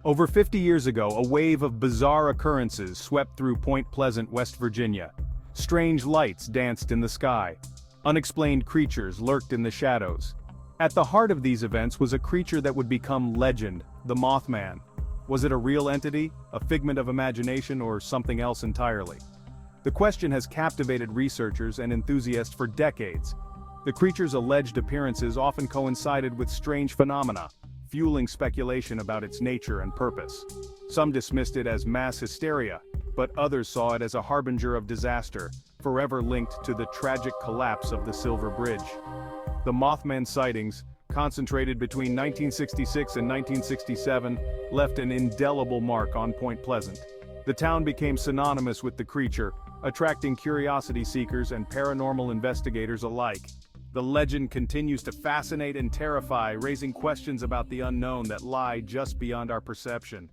Over 50 years ago, a wave of bizarre occurrences swept through Point Pleasant, West Virginia. Strange lights danced in the sky. Unexplained creatures lurked in the shadows. At the heart of these events was a creature that would become legend, the Mothman. Was it a real entity, a figment of imagination, or something else entirely? The question has captivated researchers and enthusiasts for decades. The creature's alleged appearances often coincided with strange phenomena, fueling speculation about its nature and purpose. Some dismissed it as mass hysteria, but others saw it as a harbinger of disaster, forever linked to the tragic collapse of the Silver Bridge. The Mothman sightings, concentrated between 1966 and 1967, left an indelible mark on Point Pleasant. The town became synonymous with the creature, attracting curiosity seekers and paranormal investigators alike. The legend continues to fascinate and terrify, raising questions about the unknown that lie just beyond our perception.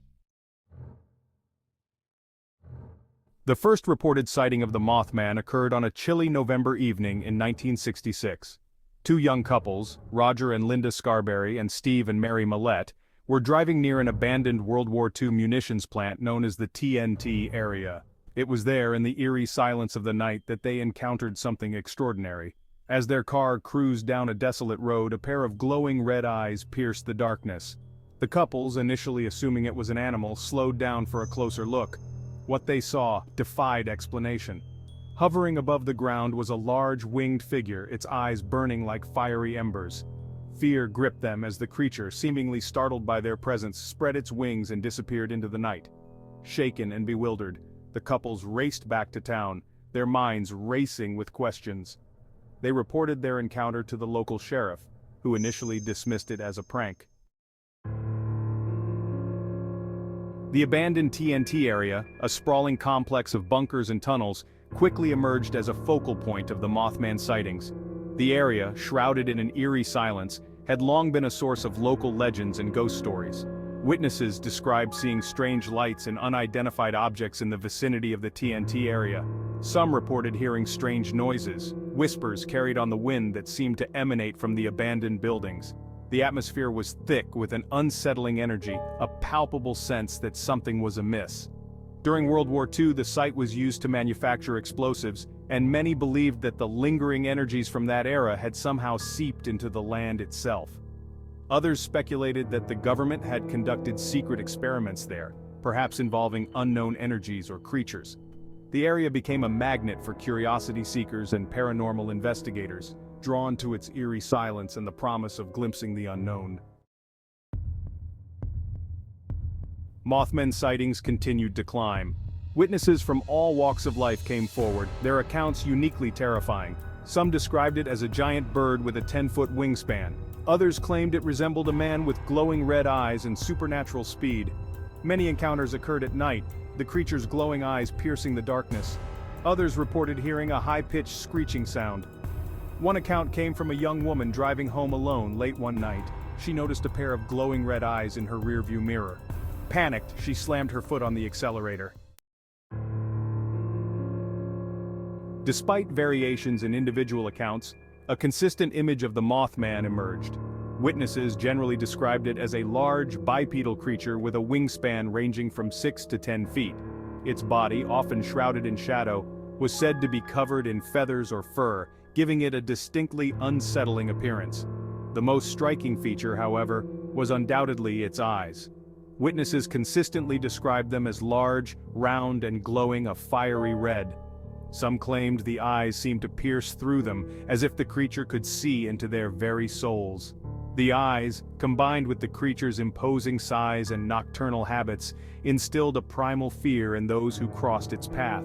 The first reported sighting of the Mothman occurred on a chilly November evening in 1966. Two young couples, Roger and Linda Scarberry and Steve and Mary Millette, were driving near an abandoned World War II munitions plant known as the TNT area. It was there, in the eerie silence of the night, that they encountered something extraordinary. As their car cruised down a desolate road, a pair of glowing red eyes pierced the darkness. The couples, initially assuming it was an animal, slowed down for a closer look. What they saw defied explanation. Hovering above the ground was a large winged figure, its eyes burning like fiery embers. Fear gripped them as the creature, seemingly startled by their presence, spread its wings and disappeared into the night. Shaken and bewildered, the couples raced back to town, their minds racing with questions. They reported their encounter to the local sheriff, who initially dismissed it as a prank. The abandoned TNT area, a sprawling complex of bunkers and tunnels, quickly emerged as a focal point of the Mothman sightings. The area, shrouded in an eerie silence, had long been a source of local legends and ghost stories. Witnesses described seeing strange lights and unidentified objects in the vicinity of the TNT area. Some reported hearing strange noises, whispers carried on the wind that seemed to emanate from the abandoned buildings. The atmosphere was thick with an unsettling energy, a palpable sense that something was amiss. During World War II, the site was used to manufacture explosives, and many believed that the lingering energies from that era had somehow seeped into the land itself. Others speculated that the government had conducted secret experiments there, perhaps involving unknown energies or creatures. The area became a magnet for curiosity seekers and paranormal investigators, drawn to its eerie silence and the promise of glimpsing the unknown. Mothman sightings continued to climb. Witnesses from all walks of life came forward, their accounts uniquely terrifying. Some described it as a giant bird with a 10-foot wingspan. Others claimed it resembled a man with glowing red eyes and supernatural speed. Many encounters occurred at night, the creature's glowing eyes piercing the darkness. Others reported hearing a high-pitched screeching sound. One account came from a young woman driving home alone late one night. She noticed a pair of glowing red eyes in her rearview mirror. Panicked, she slammed her foot on the accelerator. Despite variations in individual accounts, a consistent image of the Mothman emerged. Witnesses generally described it as a large, bipedal creature with a wingspan ranging from 6 to 10 feet. Its body, often shrouded in shadow, was said to be covered in feathers or fur, giving it a distinctly unsettling appearance. The most striking feature, however, was undoubtedly its eyes. Witnesses consistently described them as large, round, and glowing a fiery red. Some claimed the eyes seemed to pierce through them, as if the creature could see into their very souls. The eyes, combined with the creature's imposing size and nocturnal habits, instilled a primal fear in those who crossed its path.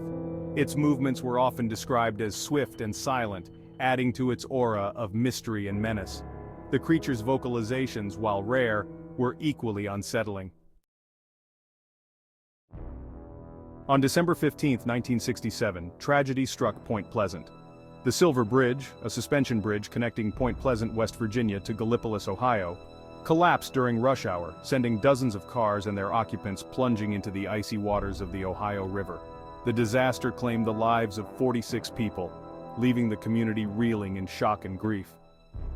Its movements were often described as swift and silent, adding to its aura of mystery and menace. The creature's vocalizations, while rare, were equally unsettling. On December 15, 1967, tragedy struck Point Pleasant. The Silver Bridge, a suspension bridge connecting Point Pleasant, West Virginia to Gallipolis, Ohio, collapsed during rush hour, sending dozens of cars and their occupants plunging into the icy waters of the Ohio River. The disaster claimed the lives of 46 people, leaving the community reeling in shock and grief.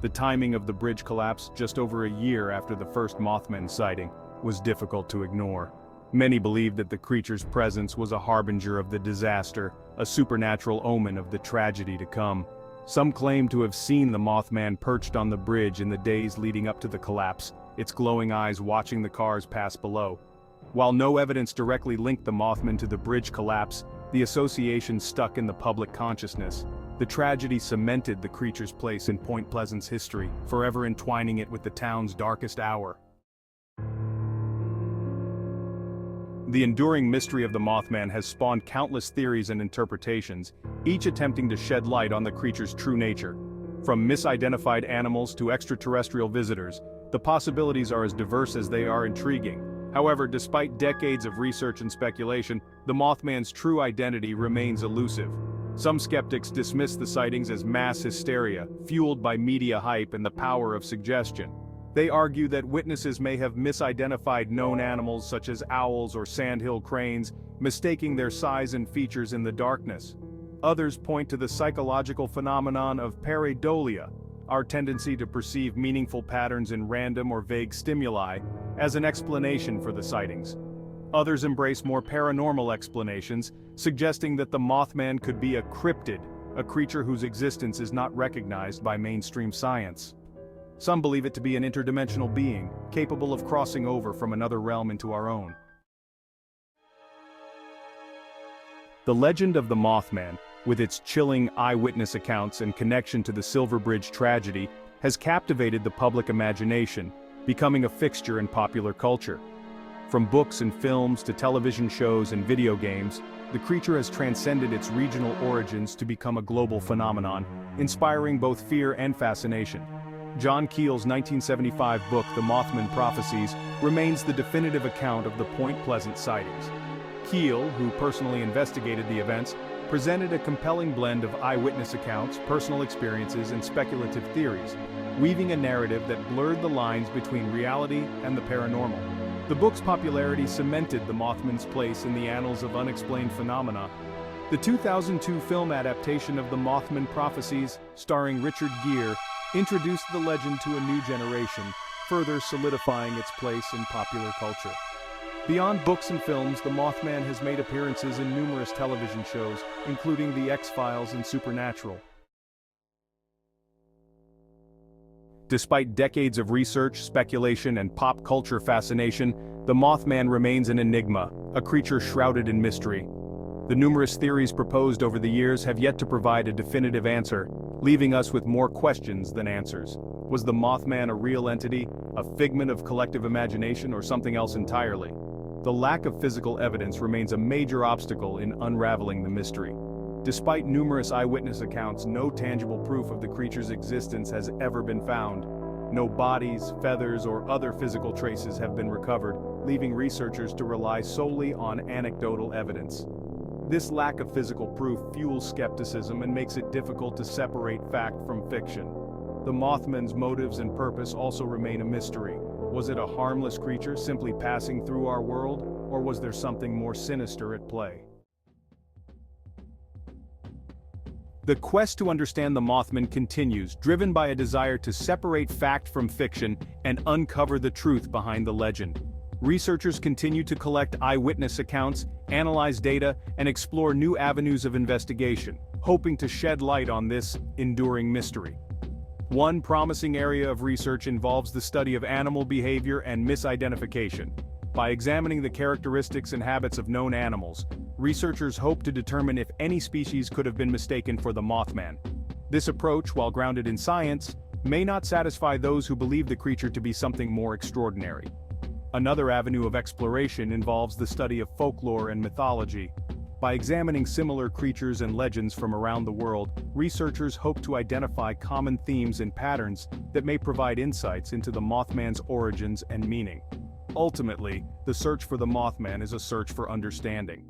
The timing of the bridge collapse, just over a year after the first Mothman sighting, was difficult to ignore. Many believed that the creature's presence was a harbinger of the disaster, a supernatural omen of the tragedy to come. Some claimed to have seen the Mothman perched on the bridge in the days leading up to the collapse, its glowing eyes watching the cars pass below. While no evidence directly linked the Mothman to the bridge collapse, the association stuck in the public consciousness. The tragedy cemented the creature's place in Point Pleasant's history, forever entwining it with the town's darkest hour. The enduring mystery of the Mothman has spawned countless theories and interpretations, each attempting to shed light on the creature's true nature. From misidentified animals to extraterrestrial visitors, the possibilities are as diverse as they are intriguing. However, despite decades of research and speculation, the Mothman's true identity remains elusive. Some skeptics dismiss the sightings as mass hysteria, fueled by media hype and the power of suggestion. They argue that witnesses may have misidentified known animals such as owls or sandhill cranes, mistaking their size and features in the darkness. Others point to the psychological phenomenon of pareidolia, our tendency to perceive meaningful patterns in random or vague stimuli, as an explanation for the sightings. Others embrace more paranormal explanations, suggesting that the Mothman could be a cryptid, a creature whose existence is not recognized by mainstream science. Some believe it to be an interdimensional being, capable of crossing over from another realm into our own. The legend of the Mothman, with its chilling eyewitness accounts and connection to the Silver Bridge tragedy, has captivated the public imagination, becoming a fixture in popular culture. From books and films to television shows and video games, the creature has transcended its regional origins to become a global phenomenon, inspiring both fear and fascination. John Keel's 1975 book The Mothman Prophecies remains the definitive account of the Point Pleasant sightings. Keel, who personally investigated the events, presented a compelling blend of eyewitness accounts, personal experiences, and speculative theories, weaving a narrative that blurred the lines between reality and the paranormal. The book's popularity cemented the Mothman's place in the annals of unexplained phenomena. The 2002 film adaptation of The Mothman Prophecies, starring Richard Gere, introduced the legend to a new generation, further solidifying its place in popular culture. Beyond books and films, the Mothman has made appearances in numerous television shows, including The X-Files and Supernatural. Despite decades of research, speculation, and pop culture fascination, the Mothman remains an enigma, a creature shrouded in mystery. The numerous theories proposed over the years have yet to provide a definitive answer, leaving us with more questions than answers. Was the Mothman a real entity, a figment of collective imagination, or something else entirely? The lack of physical evidence remains a major obstacle in unraveling the mystery. Despite numerous eyewitness accounts, no tangible proof of the creature's existence has ever been found. No bodies, feathers, or other physical traces have been recovered, leaving researchers to rely solely on anecdotal evidence. This lack of physical proof fuels skepticism and makes it difficult to separate fact from fiction. The Mothman's motives and purpose also remain a mystery. Was it a harmless creature simply passing through our world, or was there something more sinister at play? The quest to understand the Mothman continues, driven by a desire to separate fact from fiction and uncover the truth behind the legend. Researchers continue to collect eyewitness accounts, analyze data, and explore new avenues of investigation, hoping to shed light on this enduring mystery. One promising area of research involves the study of animal behavior and misidentification. By examining the characteristics and habits of known animals, researchers hope to determine if any species could have been mistaken for the Mothman. This approach, while grounded in science, may not satisfy those who believe the creature to be something more extraordinary. Another avenue of exploration involves the study of folklore and mythology. By examining similar creatures and legends from around the world, researchers hope to identify common themes and patterns that may provide insights into the Mothman's origins and meaning. Ultimately, the search for the Mothman is a search for understanding.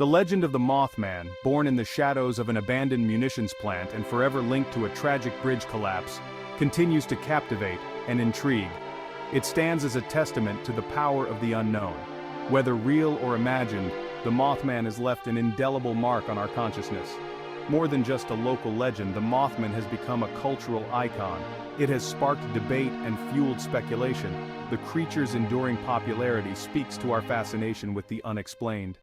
The legend of the Mothman, born in the shadows of an abandoned munitions plant and forever linked to a tragic bridge collapse, continues to captivate and intrigue. It stands as a testament to the power of the unknown. Whether real or imagined, the Mothman has left an indelible mark on our consciousness. More than just a local legend, the Mothman has become a cultural icon. It has sparked debate and fueled speculation. The creature's enduring popularity speaks to our fascination with the unexplained.